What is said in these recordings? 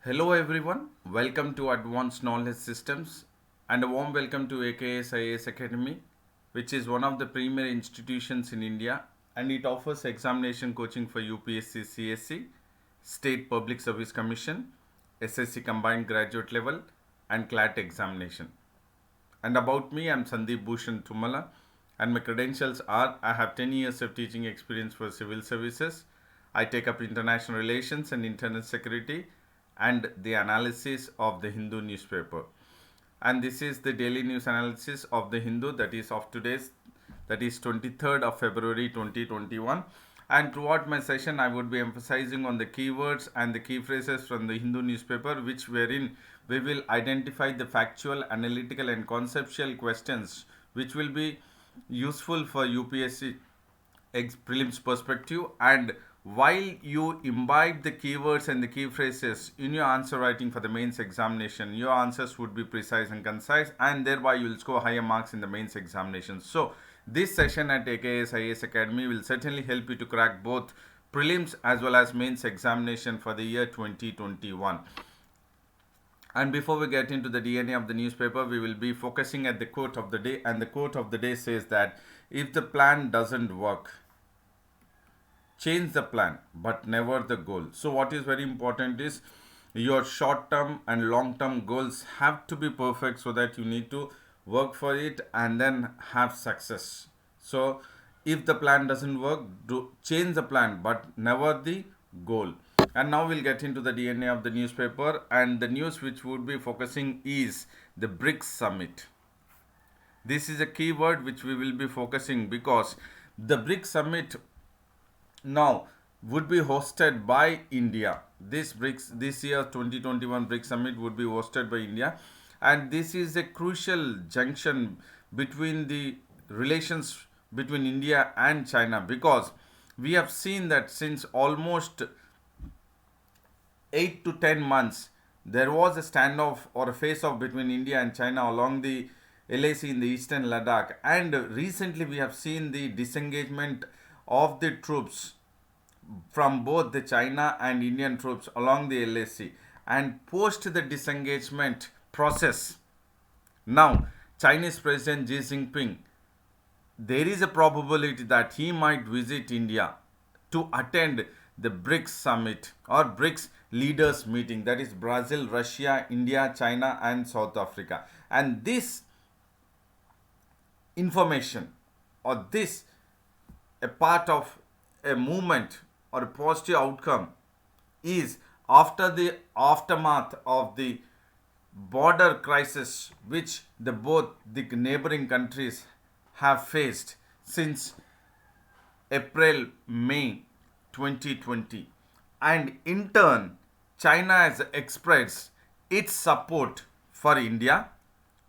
Hello everyone, welcome to Advanced Knowledge Systems and a warm welcome to AKS IAS Academy, which is one of the premier institutions in India, and it offers examination coaching for UPSC CSC, State Public Service Commission, SSC Combined Graduate Level and CLAT examination. And about me, I'm Sandeep Bhushan Tumala, and my credentials are I have 10 years of teaching experience for civil services. I take up international relations and internal security and the analysis of the Hindu newspaper. And this is the daily news analysis of the Hindu, that is of today's, that is 23rd of February 2021. And throughout my session, I would be emphasizing on the keywords and the key phrases from the Hindu newspaper, which wherein we will identify the factual, analytical, and conceptual questions which will be useful for UPSC prelims perspective. And while you imbibe the keywords and the key phrases in your answer writing for the mains examination, your answers would be precise and concise, and thereby you will score higher marks in the mains examination. So this session at AKS IAS Academy will certainly help you to crack both prelims as well as mains examination for the year 2021. And before we get into the DNA of the newspaper, we will be focusing at the quote of the day. And the quote of the day says that if the plan doesn't work, change the plan but never the goal. So what is very important is your short term and long term goals have to be perfect, so that you need to work for it and then have success. So if the plan doesn't work, change the plan but never the goal. And now we'll get into the DNA of the newspaper, and the news which would be focusing is the BRICS summit. This is a keyword which we will be focusing because the BRICS summit now would be hosted by India. This year 2021 BRICS summit would be hosted by India, and this is a crucial junction between the relations between India and China, because we have seen that since almost 8 to 10 months there was a standoff or a face off between India and China along the LAC in the eastern Ladakh, and recently we have seen the disengagement of the troops from both the China and Indian troops along the LAC. And post the disengagement process, now Chinese President Xi Jinping, there is a probability that he might visit India to attend the BRICS summit or BRICS leaders meeting, that is Brazil, Russia, India, China and South Africa. And this information, or this a part of a movement or a positive outcome, is after the aftermath of the border crisis which both the neighboring countries have faced since April May 2020. And in turn, China has expressed its support for India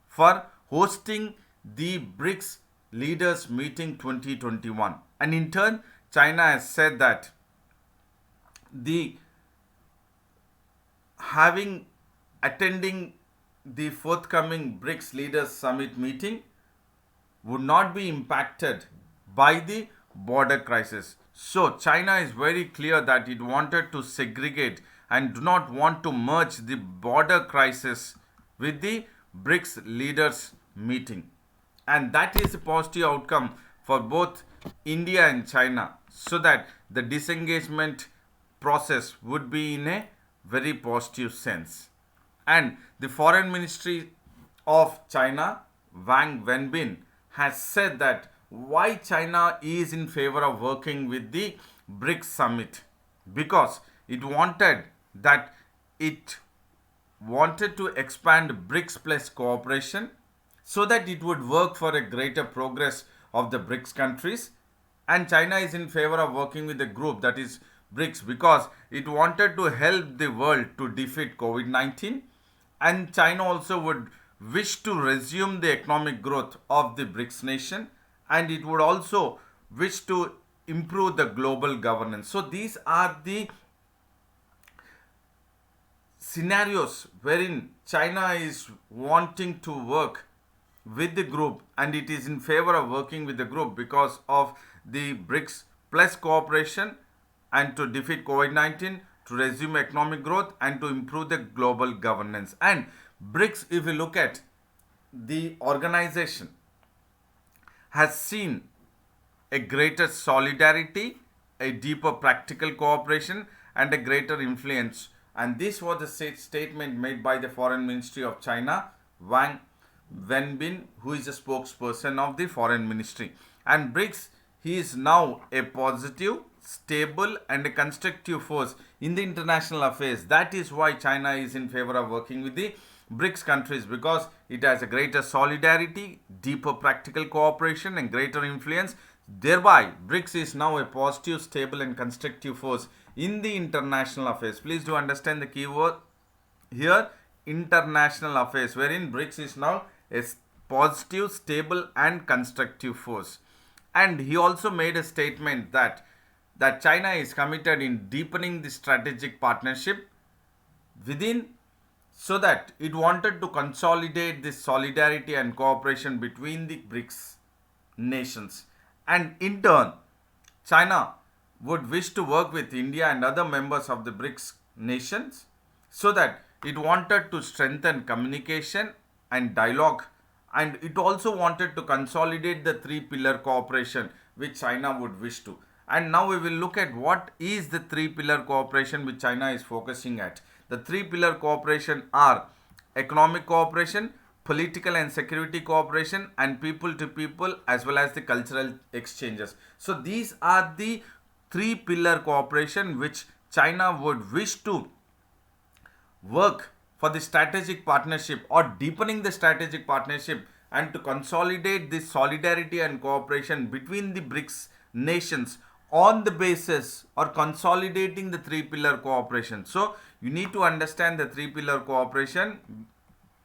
for hosting the BRICS leaders meeting 2021. And in turn, China has said that the attending the forthcoming BRICS leaders summit meeting would not be impacted by the border crisis. So China is very clear that it wanted to segregate and do not want to merge the border crisis with the BRICS leaders meeting. And that is a positive outcome for both India and China, so that the disengagement process would be in a very positive sense. And the foreign ministry of China, Wang Wenbin, has said that why China is in favor of working with the BRICS summit, because it wanted to expand BRICS plus cooperation, so that it would work for a greater progress of the BRICS countries. And China is in favor of working with the group, that is BRICS, because it wanted to help the world to defeat COVID-19. And China also would wish to resume the economic growth of the BRICS nation, and it would also wish to improve the global governance. So these are the scenarios wherein China is wanting to work with the group, and it is in favor of working with the group because of the BRICS plus cooperation and to defeat COVID-19, to resume economic growth, and to improve the global governance. And BRICS, if you look at the organization, has seen a greater solidarity, a deeper practical cooperation, and a greater influence. And this was the statement made by the Foreign Ministry of China, Wang Wenbin, who is a spokesperson of the Foreign Ministry. And BRICS, he is now a positive, stable, and a constructive force in the international affairs. That is why China is in favor of working with the BRICS countries, because it has a greater solidarity, deeper practical cooperation, and greater influence. Thereby, BRICS is now a positive, stable, and constructive force in the international affairs. Please do understand the keyword here, international affairs, wherein BRICS is now a positive, stable, and constructive force. And he also made a statement that China is committed in deepening the strategic partnership within, so that it wanted to consolidate this solidarity and cooperation between the BRICS nations. And in turn, China would wish to work with India and other members of the BRICS nations, so that it wanted to strengthen communication and dialogue, and it also wanted to consolidate the three pillar cooperation which China would wish to. And now we will look at what is the three pillar cooperation which China is focusing at. The three pillar cooperation are economic cooperation, political and security cooperation, and people to people, as well as the cultural exchanges. So these are the three pillar cooperation which China would wish to work for the strategic partnership, or deepening the strategic partnership, and to consolidate this solidarity and cooperation between the BRICS nations on the basis, or consolidating the three pillar cooperation. So you need to understand the three pillar cooperation,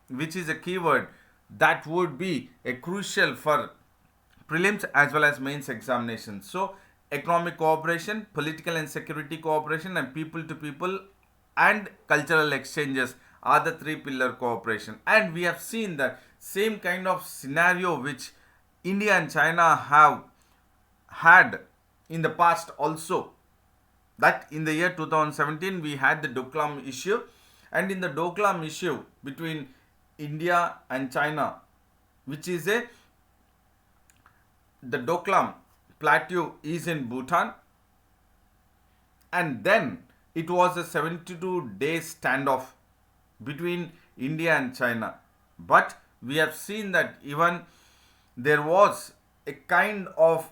which is a keyword that would be a crucial for prelims as well as mains examinations. So economic cooperation, political and security cooperation, and people to people and cultural exchanges are the three pillar cooperation. And we have seen that same kind of scenario which India and China have had in the past also, that in the year 2017 we had the Doklam issue, and in the Doklam issue between India and China, which is the Doklam plateau is in Bhutan, and then it was a 72-day standoff between India and China. But we have seen that even there was a kind of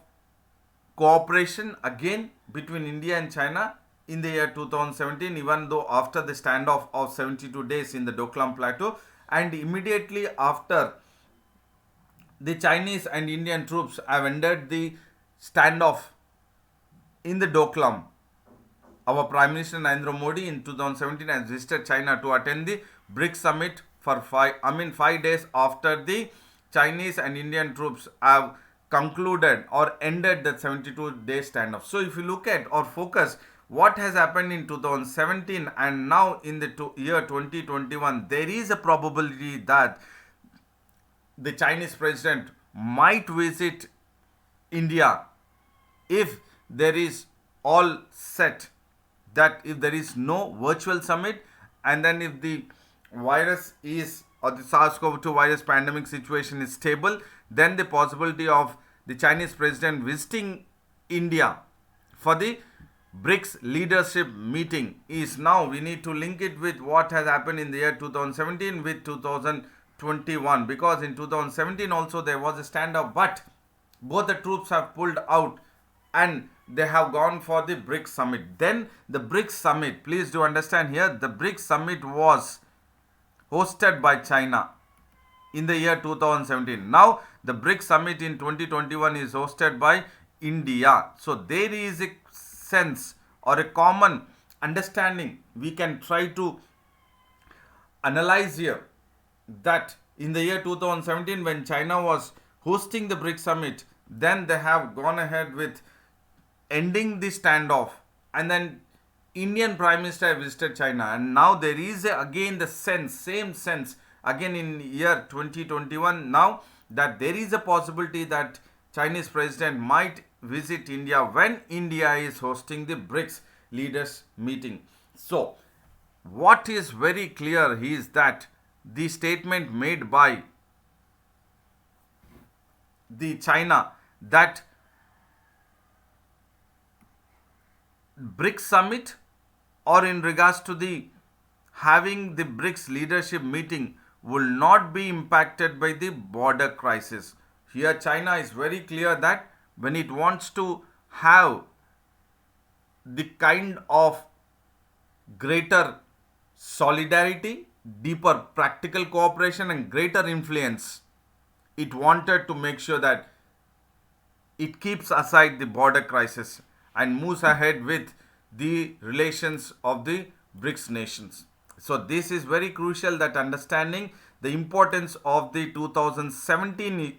cooperation again between India and China in the year 2017, even though after the standoff of 72 days in the Doklam plateau, and immediately after the Chinese and Indian troops have ended the standoff in the Doklam, our Prime Minister Narendra Modi in 2017 has visited China to attend the BRICS summit for 5 days after the Chinese and Indian troops have concluded or ended the 72-day standoff. So if you look at or focus what has happened in 2017 and now in the year 2021, there is a probability that the Chinese president might visit India if there is all set, that if there is no virtual summit, and then if the virus is, or the SARS-CoV-2 virus pandemic situation is stable, then the possibility of the Chinese president visiting India for the BRICS leadership meeting is now, we need to link it with what has happened in the year 2017 with 2021, because in 2017 also there was a standoff, but both the troops have pulled out and they have gone for the BRICS summit. Then the BRICS summit, please do understand here, the BRICS summit was hosted by China in the year 2017. Now the BRICS summit in 2021 is hosted by India. So there is a sense or a common understanding we can try to analyze here, that in the year 2017 when China was hosting the BRICS summit, then they have gone ahead with ending the standoff, and then Indian Prime Minister visited China, and now there is again the same sense again in year 2021 now, that there is a possibility that Chinese president might visit India when India is hosting the BRICS leaders meeting. So, what is very clear is that the statement made by the China that BRICS summit or in regards to the having the BRICS leadership meeting will not be impacted by the border crisis. Here China is very clear that when it wants to have the kind of greater solidarity, deeper practical cooperation and greater influence, it wanted to make sure that it keeps aside the border crisis and moves ahead with the relations of the BRICS nations. So this is very crucial, that understanding the importance of the 2017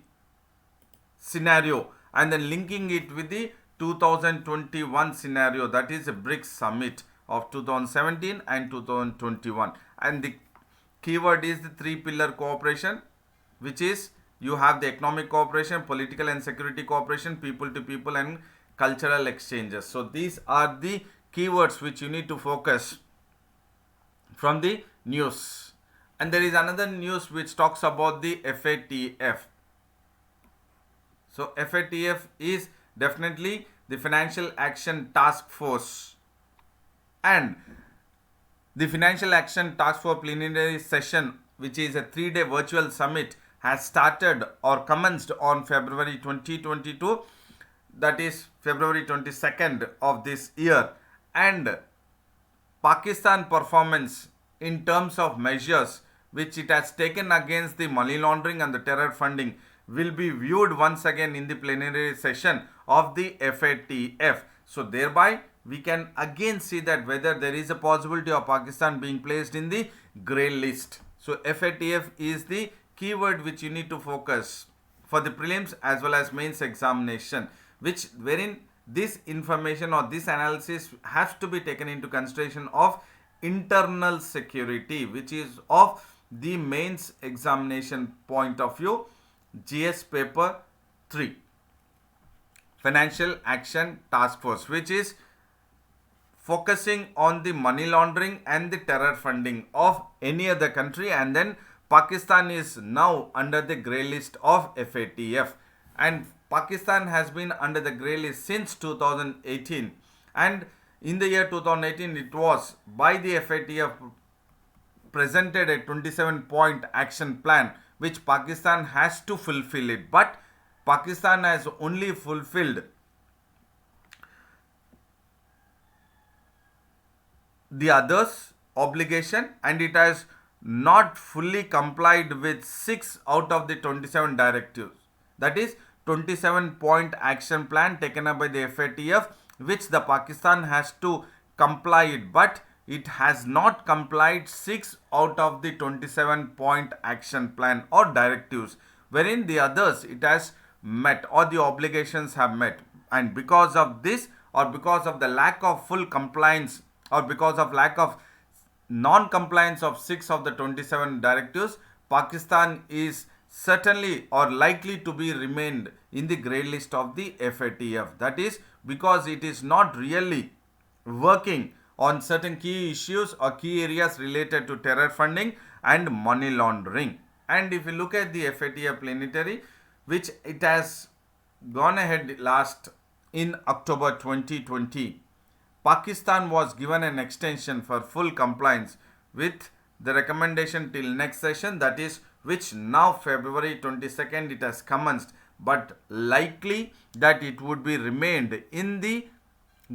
scenario and then linking it with the 2021 scenario, that is a BRICS summit of 2017 and 2021. And the keyword is the three pillar cooperation, which is you have the economic cooperation, political and security cooperation, people to people and cultural exchanges. So these are the keywords which you need to focus from the news. And there is another news which talks about the FATF. So FATF is definitely the Financial Action Task Force, and the Financial Action Task Force plenary session, which is a 3-day virtual summit, has started or commenced on February 2022, that is February 22nd of this year. And Pakistan performance in terms of measures which it has taken against the money laundering and the terror funding will be viewed once again in the plenary session of the FATF. So thereby we can again see that whether there is a possibility of Pakistan being placed in the grey list. So FATF is the keyword which you need to focus for the prelims as well as mains examination, which wherein this information or this analysis has to be taken into consideration of internal security, which is of the mains examination point of view, GS paper 3, Financial Action Task Force, which is focusing on the money laundering and the terror funding of any other country, and then Pakistan is now under the grey list of FATF, and Pakistan has been under the grey list since 2018, and in the year 2018 it was by the FATF presented a 27-point action plan which Pakistan has to fulfill it, but Pakistan has only fulfilled the others obligation, and it has not fully complied with 6 out of the 27 directives. That is 27-point action plan taken up by the FATF, which the Pakistan has to comply it, but it has not complied 6 out of the 27-point action plan or directives, wherein the others it has met or the obligations have met. And because of this, or because of the lack of full compliance, or because of lack of non-compliance of 6 of the 27 directives, Pakistan is certainly or likely to be remained in the grey list of the FATF. That is because it is not really working on certain key issues or key areas related to terror funding and money laundering. And if you look at the FATF plenary, which it has gone ahead last in October 2020, Pakistan was given an extension for full compliance with the recommendation till next session, that is which now February 22nd it has commenced, but likely that it would be remained in the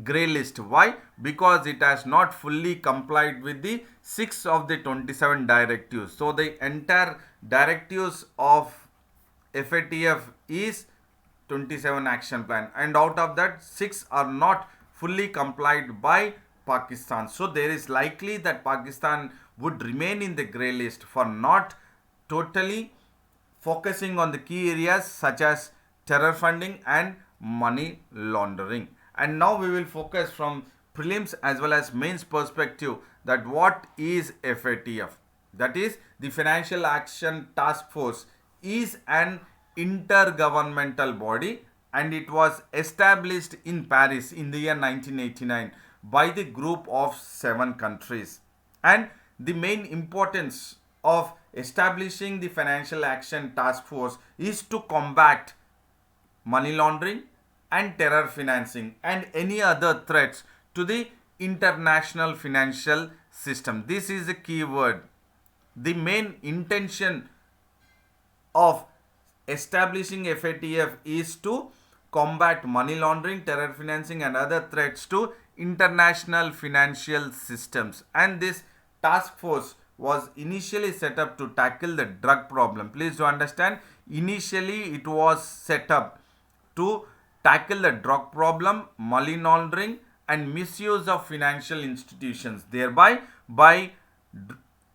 grey list. Why? Because it has not fully complied with the 6 of the 27 directives. So the entire directives of FATF is 27 action plan, and out of that 6 are not fully complied by Pakistan. So there is likely that Pakistan would remain in the grey list for not totally focusing on the key areas such as terror funding and money laundering. And now we will focus from prelims as well as mains perspective that what is FATF. That is the Financial Action Task Force is an intergovernmental body, and it was established in Paris in the year 1989 by the group of 7 countries. And the main importance of establishing the Financial Action Task Force is to combat money laundering and terror financing and any other threats to the international financial system. This is a key word. The main intention of establishing FATF is to combat money laundering, terror financing and other threats to international financial systems. And this task force was initially set up to tackle the drug problem. Please do understand, initially it was set up to tackle the drug problem, money laundering and misuse of financial institutions. Thereby, by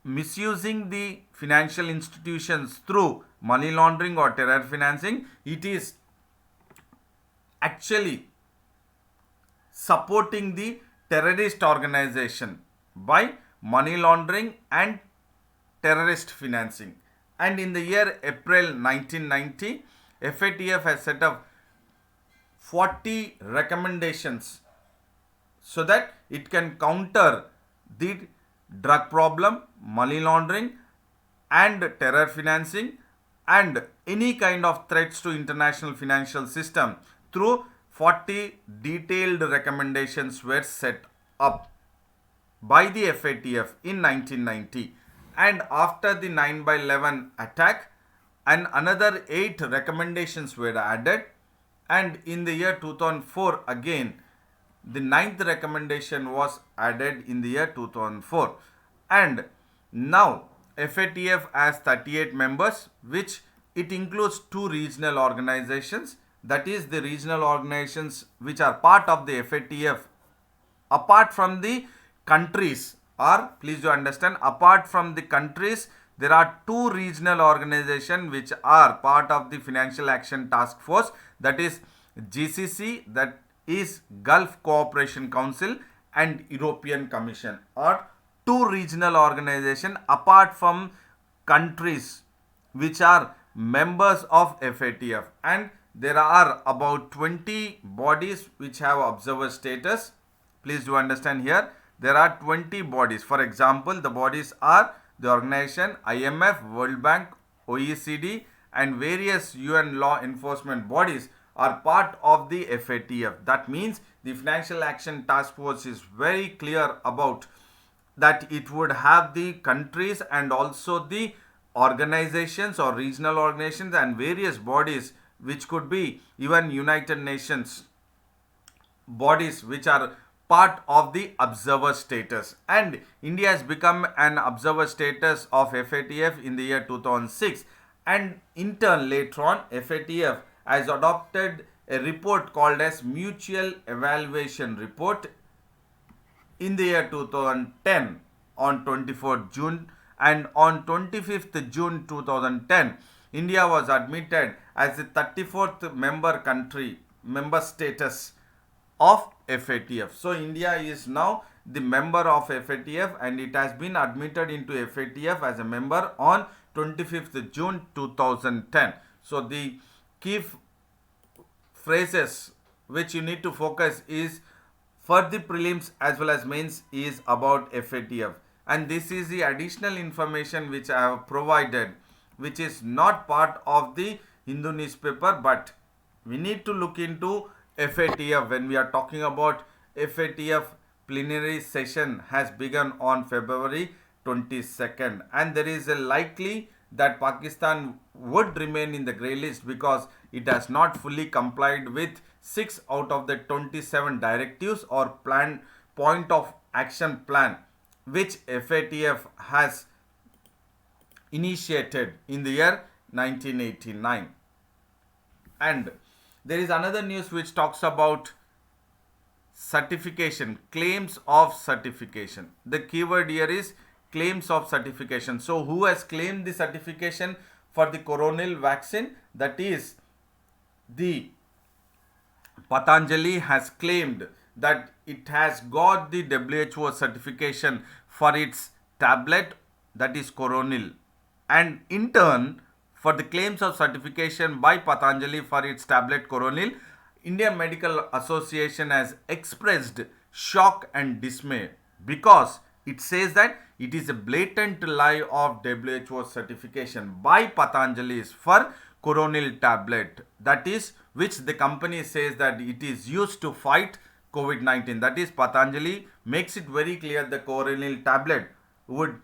misusing the financial institutions through money laundering or terror financing, it is actually supporting the terrorist organization by money laundering and terrorist financing. And in the year April 1990, FATF has set up 40 recommendations so that it can counter the drug problem, money laundering and terror financing and any kind of threats to international financial system. Through 40 detailed recommendations were set up by the FATF in 1990. And after the 9/11 attack, and another 8 recommendations were added. And in the year 2004 again, the 9th recommendation was added in the year 2004. And now FATF has 38 members, which it includes 2 regional organizations. That is the regional organizations which are part of the FATF apart from the countries, or please do understand, apart from the countries, there are 2 regional organizations which are part of the Financial Action Task Force, that is GCC, that is Gulf Cooperation Council, and European Commission, or 2 regional organizations apart from countries which are members of FATF. And there are about 20 bodies which have observer status. Please do understand, here there are 20 bodies. For example, the bodies are the organization IMF, World Bank, OECD and various UN law enforcement bodies are part of the FATF. That means the Financial Action Task Force is very clear about that it would have the countries and also the organizations or regional organizations and various bodies which could be even United Nations bodies which are part of the observer status. And India has become an observer status of FATF in the year 2006, and in turn later on FATF has adopted a report called as Mutual Evaluation Report in the year 2010 on 24th June, and on 25th June 2010 India was admitted as the 34th member status of FATF. So India is now the member of FATF and it has been admitted into FATF as a member on 25th June 2010. So the key phrases which you need to focus is for the prelims as well as mains is about FATF, and this is the additional information which I have provided, which is not part of the Hindu newspaper, but we need to look into FATF when we are talking about FATF. Plenary session has begun on February 22nd, and there is a likely that Pakistan would remain in the grey list because it has not fully complied with 6 out of the 27 directives or plan point of action plan which FATF has initiated in the year 1989. And there is another news which talks about certification, claims of certification. The keyword here is claims of certification. So who has claimed the certification for the coronal vaccine? That is the Patanjali has claimed that it has got the WHO certification for its tablet, that is coronal, and in turn for the claims of certification by Patanjali for its tablet coronal, Indian Medical Association has expressed shock and dismay because it says that it is a blatant lie of WHO certification by Patanjali's for Coronil tablet, that is, which the company says that it is used to fight COVID-19. That is, Patanjali makes it very clear the Coronil tablet would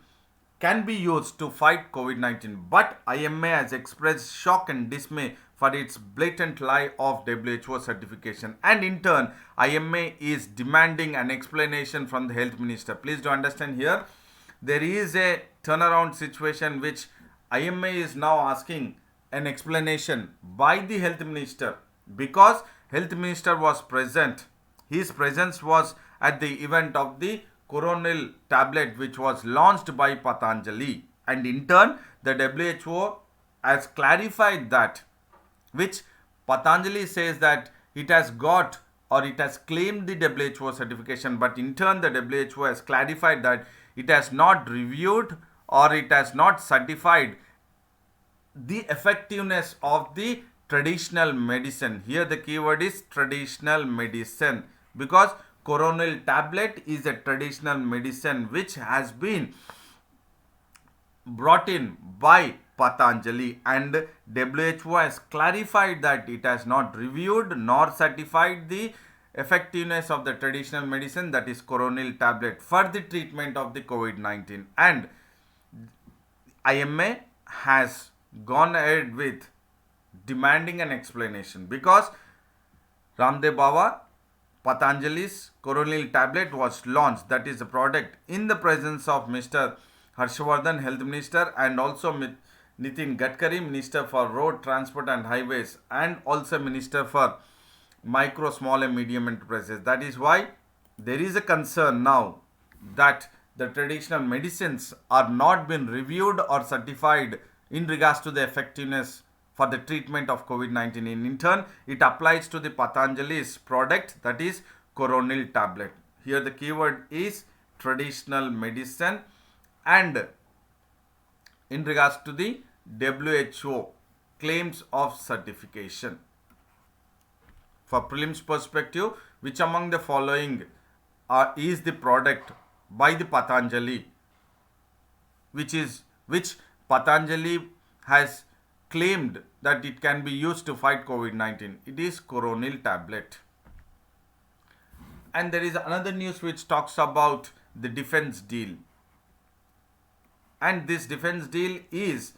can be used to fight COVID-19. But IMA has expressed shock and dismay for its blatant lie of WHO certification. And in turn, IMA is demanding an explanation from the health minister. Please do understand here, there is a turnaround situation which IMA is now asking an explanation by the health minister because health minister was present. His presence was at the event of the Coronil tablet which was launched by Patanjali, and in turn the WHO has clarified that, which Patanjali says that it has got or it has claimed the WHO certification, but in turn the WHO has clarified that it has not reviewed or it has not certified the effectiveness of the traditional medicine. Here the keyword is traditional medicine because Coronil tablet is a traditional medicine which has been brought in by Patanjali, and WHO has clarified that it has not reviewed nor certified the effectiveness of the traditional medicine, that is Coronil tablet, for the treatment of the COVID-19. And IMA has gone ahead with demanding an explanation because Ramdev Baba, Patanjali's Coronil tablet was launched, that is the product, in the presence of Mr. Harshvardhan, Health Minister, and also Nitin Gadkari, Minister for Road Transport and Highways, and also Minister for Micro, Small and Medium Enterprises. That is why there is a concern now that the traditional medicines are not been reviewed or certified in regards to the effectiveness for the treatment of COVID-19. In turn, it applies to the Patanjali's product, that is Coronil tablet. Here the keyword is traditional medicine, and in regards to the WHO claims of certification. For prelims perspective, which among the following is the product by the Patanjali, which Patanjali has claimed that it can be used to fight COVID-19? It is Coronil tablet. And there is another news which talks about the defense deal. And this defense deal is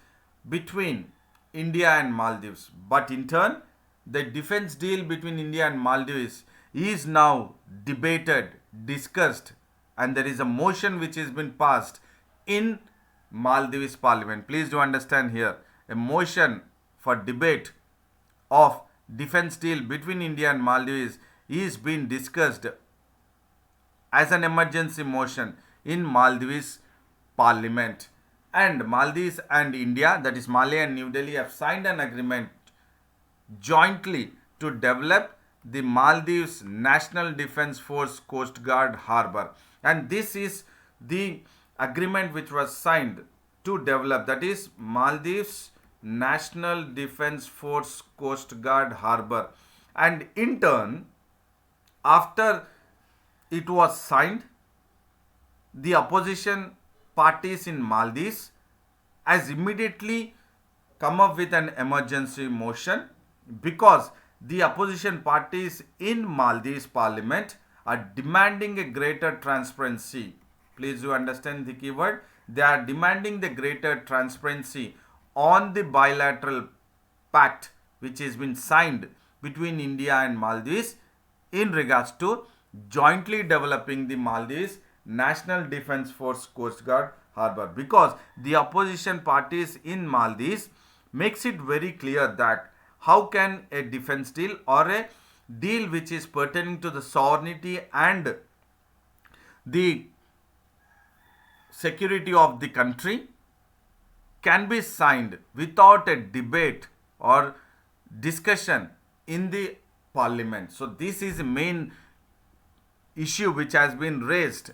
between India and Maldives. But in turn, the defense deal between India and Maldives is now debated, discussed, and there is a motion which has been passed in Maldives Parliament. Please do understand here, a motion for debate of defense deal between India and Maldives is being discussed as an emergency motion in Maldives Parliament. And Maldives and India, that is Mali and New Delhi, have signed an agreement jointly to develop the Maldives National Defense Force Coast Guard Harbour. And this is the agreement which was signed to develop, that is Maldives National Defense Force Coast Guard Harbour. And in turn, after it was signed, the opposition parties in Maldives has immediately come up with an emergency motion because the opposition parties in Maldives Parliament are demanding a greater transparency. Please do understand the keyword. They are demanding the greater transparency on the bilateral pact which has been signed between India and Maldives in regards to jointly developing the Maldives National Defense Force Coast Guard Harbour, because the opposition parties in Maldives makes it very clear that how can a defense deal or a deal which is pertaining to the sovereignty and the security of the country can be signed without a debate or discussion in the parliament. So this is the main issue which has been raised,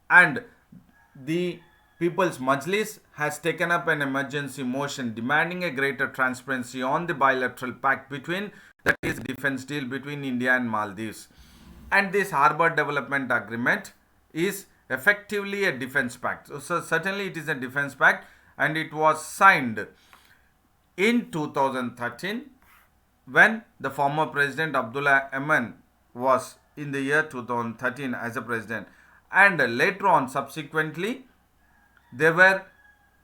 and the People's Majlis has taken up an emergency motion demanding a greater transparency on the bilateral pact between, that is, defense deal between India and Maldives. And this Harbor Development Agreement is effectively a defense pact. So certainly it is a defense pact, and it was signed in 2013 when the former president Abdullah Yemen was in the year 2013 as a president. And later on, subsequently, there were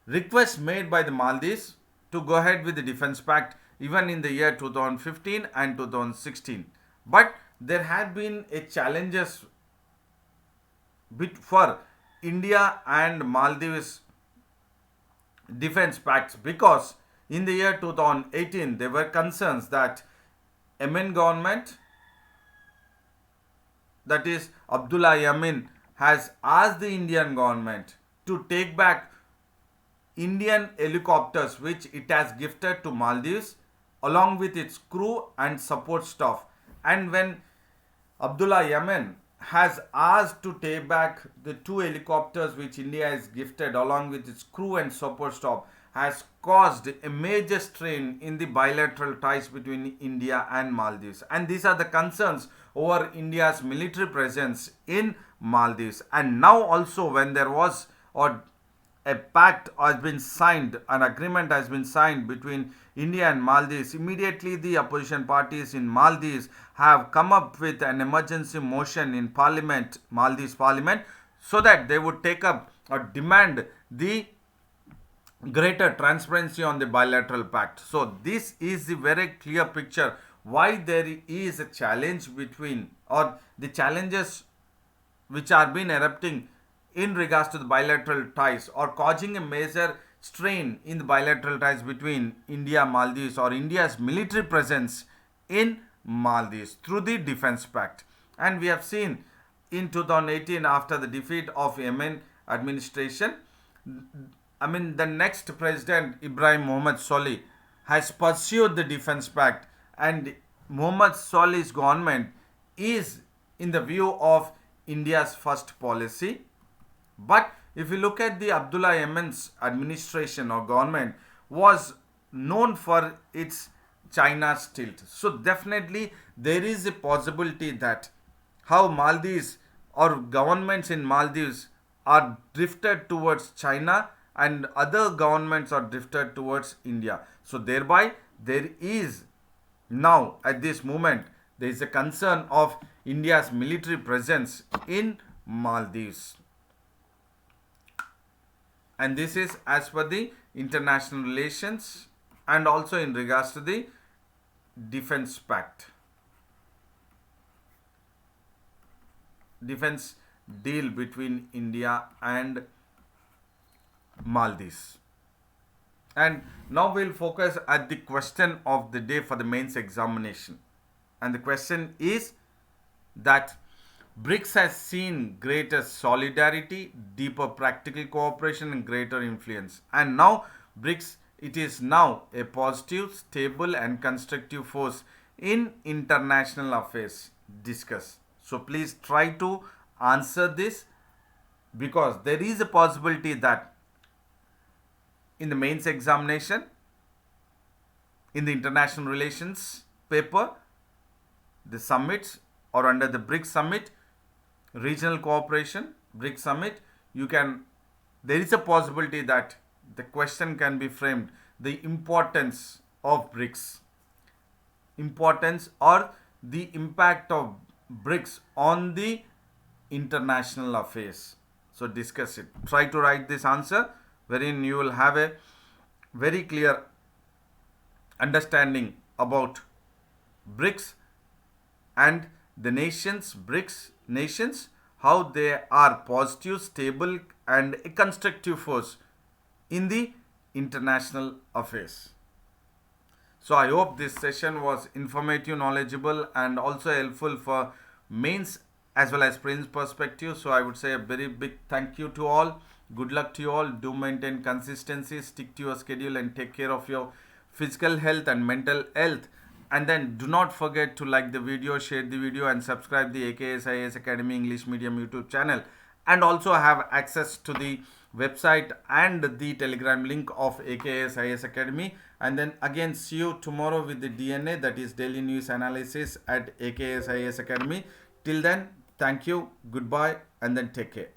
requests made by the Maldives to go ahead with the defense pact even in the year 2015 and 2016. But there had been a challenges for India and Maldives defense pacts, because in the year 2018 there were concerns that Yemen government, that is Abdullah Yemen, has asked the Indian government to take back Indian helicopters which it has gifted to Maldives along with its crew and support staff. And when Abdullah Yemen has asked to take back the 2 helicopters which India has gifted along with its crew and support staff, has caused a major strain in the bilateral ties between India and Maldives. And these are the concerns over India's military presence in Maldives. And now also, when there was a pact has been signed, an agreement has been signed between India and Maldives, immediately the opposition parties in Maldives have come up with an emergency motion in Parliament, Maldives Parliament, so that they would take up or demand the greater transparency on the bilateral pact. So this is the very clear picture why there is a challenge between, or the challenges which are been erupting in regards to the bilateral ties, or causing a major strain in the bilateral ties between India and Maldives, or India's military presence in Maldives through the defense pact. And we have seen in 2018, after the defeat of Yemen administration, the next president, Ibrahim Mohammed Solih, has pursued the defense pact, and Mohammed Solih's government is in the view of India's first policy. But if you look at the Abdullah Yemen's administration or government, was known for its China's tilt. So definitely there is a possibility that how Maldives or governments in Maldives are drifted towards China and other governments are drifted towards India. So thereby there is now at this moment there is a concern of India's military presence in Maldives. And this is as per the international relations and also in regards to the defense pact, defense deal between India and Maldives. And now we'll focus at the question of the day for the mains examination. And the question is that BRICS has seen greater solidarity, deeper practical cooperation and greater influence. And now BRICS, it is now a positive, stable and constructive force in international affairs. Discuss. So please try to answer this, because there is a possibility that in the mains examination, in the international relations paper, the summits or under the BRICS summit, regional cooperation, BRICS summit, there is a possibility that the question can be framed, the importance of BRICS, importance or the impact of BRICS on the international affairs. So discuss it. Try to write this answer, wherein you will have a very clear understanding about BRICS and the nations, BRICS nations, how they are positive, stable and a constructive force in the international affairs. So I hope this session was informative, knowledgeable and also helpful for mains as well as prelims perspective. So I would say a very big thank you to all. Good luck to you all. Do maintain consistency, stick to your schedule and take care of your physical health and mental health. And then do not forget to like the video, share the video and subscribe the AKS IAS Academy English Medium YouTube channel. And also have access to the website and the Telegram link of AKS IAS Academy. And then again see you tomorrow with the DNA, that is Daily News Analysis at AKS IAS Academy. Till then, thank you, goodbye, and then take care.